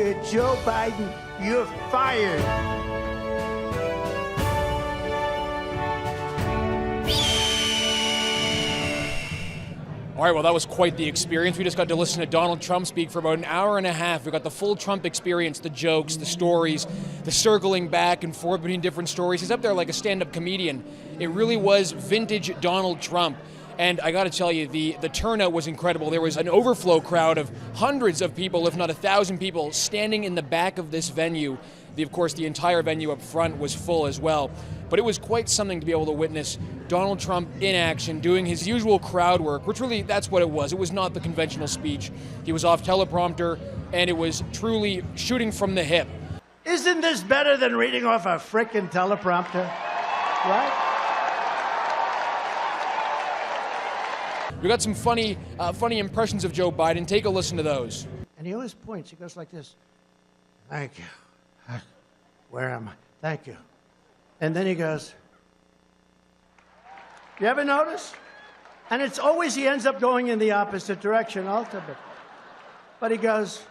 you, Joe Biden, you're fired. All right, well, that was quite the experience. We just got to listen to Donald Trump speak for about an hour and a half. We got the full Trump experience, the jokes, the stories, the circling back and forth between different stories. He's up there like a stand-up comedian. It really was vintage Donald Trump. And I got to tell you, the turnout was incredible. There was an overflow crowd of hundreds of people, if not 1,000 people, standing in the back of this venue. Of course, the entire venue up front was full as well. But it was quite something to be able to witness Donald Trump in action, doing his usual crowd work, which really, that's what it was. It was not the conventional speech. He was off teleprompter, and it was truly shooting from the hip. Isn't this better than reading off a frickin' teleprompter? Right? We got some funny impressions of Joe Biden. Take a listen to those. And he always points. He goes like this. Thank you. Where am I? Thank you. And then he goes. You ever notice? And it's always he ends up going in the opposite direction ultimately. But he goes.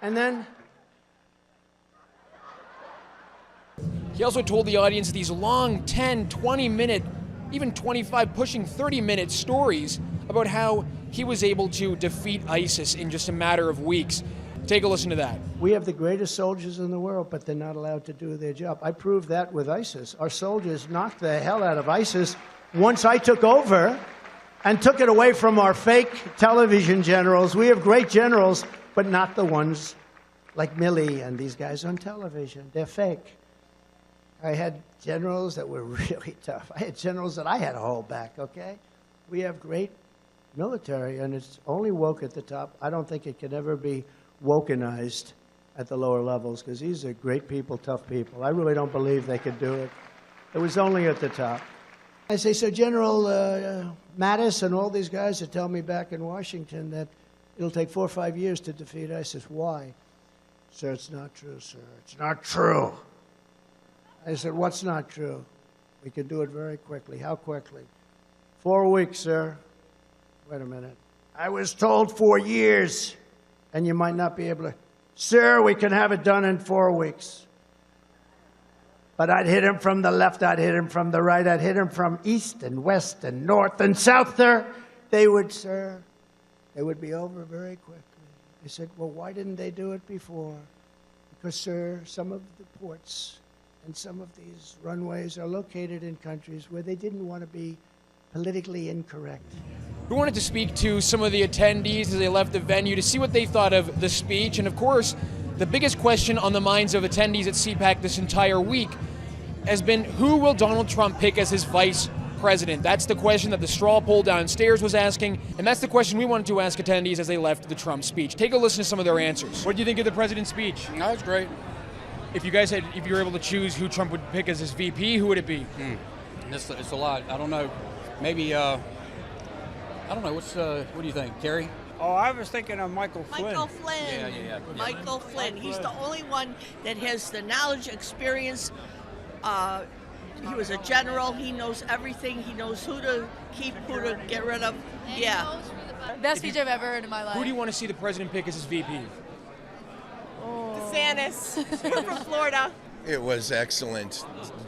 And then. He also told the audience these long 10, 20-minute, even 25, pushing 30-minute stories about how he was able to defeat ISIS in just a matter of weeks. Take a listen to that. We have the greatest soldiers in the world, but they're not allowed to do their job. I proved that with ISIS. Our soldiers knocked the hell out of ISIS once I took over and took it away from our fake television generals. We have great generals, but not the ones like Milley and these guys on television. They're fake. I had generals that were really tough. I had generals that I had to hold back, okay? We have great military, and it's only woke at the top. I don't think it can ever be wokenized at the lower levels, because these are great people, tough people. I really don't believe they could do it. It was only at the top. I say, so General Mattis and all these guys that tell me back in Washington that it'll take 4 or 5 years to defeat ISIS. Why? Sir, it's not true, sir. It's not true. I said, what's not true? We can do it very quickly. How quickly? 4 weeks, sir. Wait a minute. I was told 4 years, and you might not be able to. Sir, we can have it done in 4 weeks. But I'd hit him from the left, I'd hit him from the right, I'd hit him from east and west and north and south, sir. They would be over very quickly. I said, well, why didn't they do it before? Because, sir, some of the ports and some of these runways are located in countries where they didn't want to be politically incorrect. We wanted to speak to some of the attendees as they left the venue to see what they thought of the speech. And of course, the biggest question on the minds of attendees at CPAC this entire week has been, who will Donald Trump pick as his vice president? That's the question that the straw poll downstairs was asking, and that's the question we wanted to ask attendees as they left the Trump speech. Take a listen to some of their answers. What do you think of the president's speech? That was great. If you were able to choose who Trump would pick as his VP, who would it be? It's a lot. I don't know. Maybe, I don't know. What do you think, Terry? Oh, I was thinking of Michael Flynn. Michael Flynn. Yeah. Michael Flynn. He's the only one that has the knowledge, experience. He was a general. He knows everything. He knows who to keep, who to get rid of. Yeah. Best speech I've ever heard in my life. Who do you want to see the president pick as his VP? DeSantis. We're from Florida. It was excellent.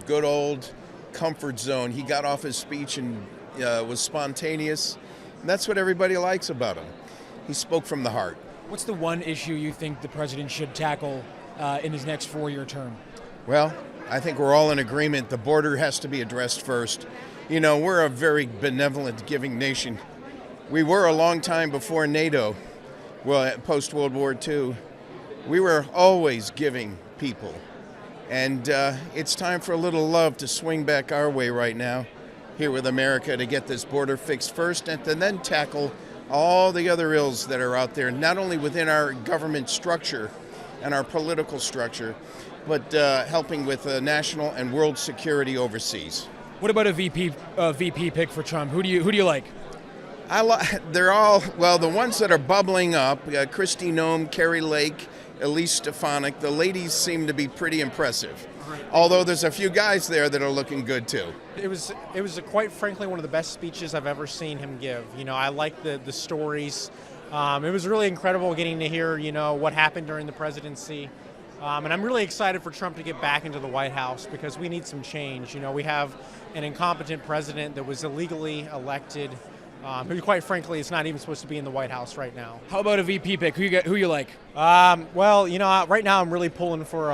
Good old comfort zone. He got off his speech and was spontaneous. And that's what everybody likes about him. He spoke from the heart. What's the one issue you think the president should tackle in his next 4-year term? Well, I think we're all in agreement. The border has to be addressed first. You know, we're a very benevolent, giving nation. We were a long time before NATO, well, post-World War II. We were always giving people. And it's time for a little love to swing back our way right now, here with America, to get this border fixed first and to then tackle all the other ills that are out there, not only within our government structure and our political structure, but helping with national and world security overseas. What about a VP pick for Trump? Who do you like? They're all, well, the ones that are bubbling up, Kristi Noem, Carrie Lake, Elise Stefanik, the ladies seem to be pretty impressive. Although there's a few guys there that are looking good too. It was quite frankly one of the best speeches I've ever seen him give. You know, I like the stories It was really incredible getting to hear, what happened during the presidency. And I'm really excited for Trump to get back into the White House because we need some change. We have an incompetent president that was illegally elected, who quite frankly is not even supposed to be in the White House right now. How about a VP pick? Who you like? Well, right now I'm really pulling for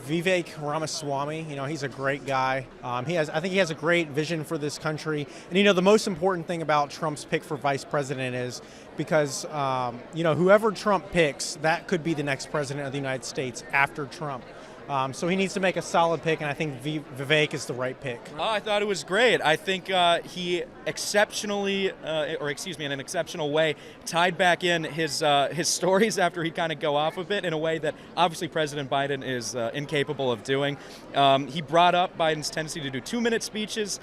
Vivek Ramaswamy. He's a great guy. I think he has a great vision for this country. And the most important thing about Trump's pick for vice president is because whoever Trump picks, that could be the next president of the United States after Trump. So he needs to make a solid pick, and I think Vivek is the right pick. Oh, I thought it was great. I think he exceptionally, in an exceptional way, tied back in his stories after he'd kind of go off a bit in a way that obviously President Biden is incapable of doing. He brought up Biden's tendency to do 2-minute speeches.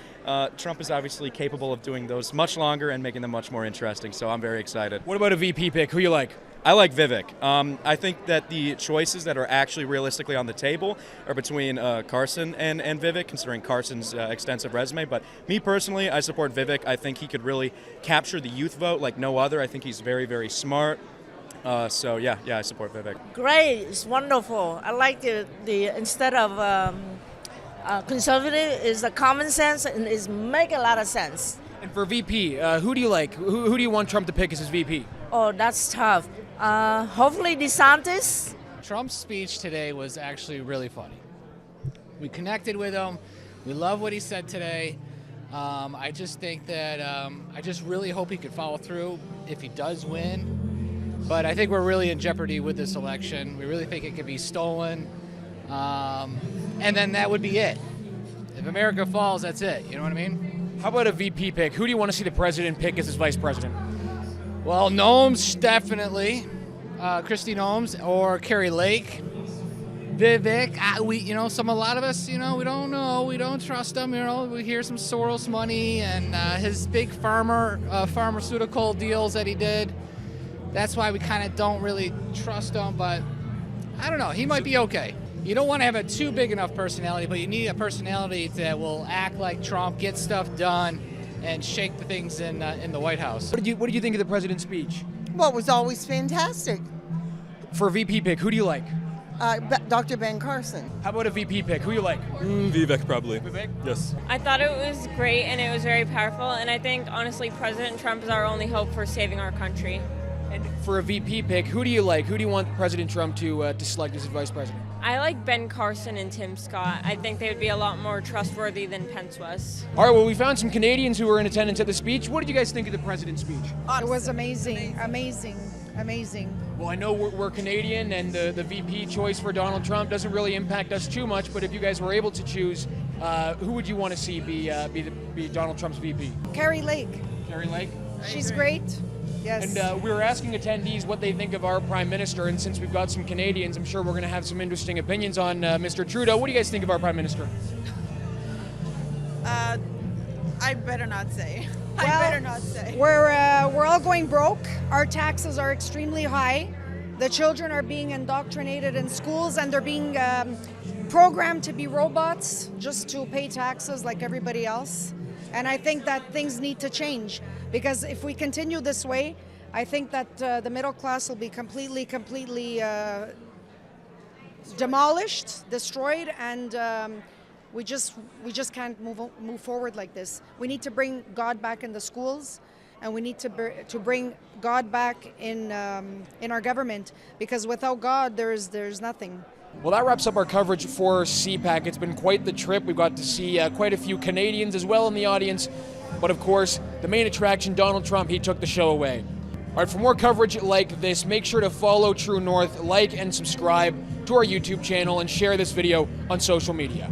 Trump is obviously capable of doing those much longer and making them much more interesting, so I'm very excited. What about a VP pick? Who you like? I like Vivek. I think that the choices that are actually realistically on the table are between Carson and Vivek, considering Carson's extensive resume. But me personally, I support Vivek. I think he could really capture the youth vote like no other. I think he's very, very smart. So yeah, I support Vivek. Great, it's wonderful. I like the instead of conservative is the common sense and is make a lot of sense. And for VP, who do you like? Who do you want Trump to pick as his VP? Oh, that's tough. Hopefully DeSantis. Trump's speech today was actually really funny. We connected with him. We love what he said today. I just think that I just really hope he could follow through if he does win. But I think we're really in jeopardy with this election. We really think it could be stolen. And then that would be it. If America falls, that's it. You know what I mean? How about a VP pick? Who do you want to see the president pick as his vice president? Well, Nomes, definitely. Kristi Nomes or Carrie Lake. Vivek, a lot of us, we don't know. We don't trust him. We hear some Soros money and his big pharmaceutical deals that he did. That's why we kind of don't really trust him, but I don't know. He might be okay. You don't want to have a too big enough personality, but you need a personality that will act like Trump, get stuff done, and shake the things in the White House. What did you think of the president's speech? Well, it was always fantastic. For a VP pick, who do you like? Dr. Ben Carson. How about a VP pick? Who you like? Vivek, probably. Vivek? Yes. I thought it was great and it was very powerful, and I think honestly President Trump is our only hope for saving our country. And for a VP pick, who do you like? Who do you want President Trump to select as his vice president? I like Ben Carson and Tim Scott. I think they would be a lot more trustworthy than Pence was. All right, well, we found some Canadians who were in attendance at the speech. What did you guys think of the president's speech? It was amazing. Well, I know we're Canadian, and the VP choice for Donald Trump doesn't really impact us too much, but if you guys were able to choose, who would you want to see be Donald Trump's VP? Carrie Lake. Carrie Lake? She's great. Yes. And we were asking attendees what they think of our Prime Minister, and since we've got some Canadians, I'm sure we're going to have some interesting opinions on Mr. Trudeau. What do you guys think of our Prime Minister? I better not say. We're all going broke. Our taxes are extremely high. The children are being indoctrinated in schools, and they're being programmed to be robots just to pay taxes like everybody else. And I think that things need to change, because if we continue this way, I think that the middle class will be completely demolished, destroyed, and we just can't move forward like this. We need to bring God back in the schools, and we need to bring God back in our government, because without God, there's nothing. Well, that wraps up our coverage for CPAC. It's been quite the trip. We've got to see quite a few Canadians as well in the audience. But of course, the main attraction, Donald Trump, he took the show away. All right, for more coverage like this, make sure to follow True North, like and subscribe to our YouTube channel, and share this video on social media.